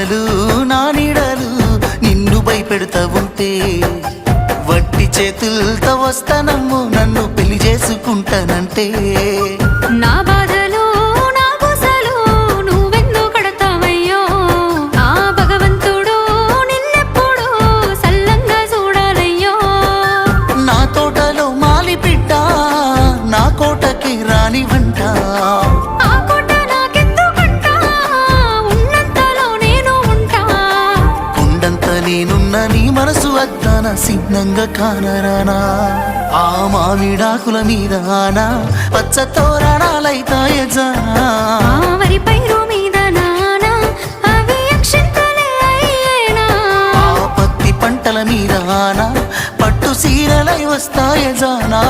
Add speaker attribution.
Speaker 1: కలలు నా నీడలు నిన్ను భయపెడతా ఉంటే వట్టి చేతులతో వస్తానమ్ము నన్ను పెళ్లి చేసుకుంటానంటే
Speaker 2: నా బాధలు నా బుసలు నువ్వెందుకు కడతావయ్యో ఆ భగవంతుడు నిన్నెప్పుడు సల్లంగా చూడాలయ్యో
Speaker 1: నా తోటలో మాలి పిట్ట నా కోటకి రాని వంట
Speaker 2: ఆ కోట నాకెందుకంట ఉన్నంతలో నేను ఉంటా
Speaker 1: కొండంత నేనున్న నీ మనసు అద్దాన సిగ్నంగా కానరానా ఆ మామిడాకుల మీద ఆనా పచ్చ తోరణాలైతాయజా
Speaker 2: ఆ వరి పైరు మీద నానా అవి అక్షింతలే అయ్యేనా
Speaker 1: ఆ పత్తి పంటల మీద ఆనా పట్టు సీరలై వస్తాయజానా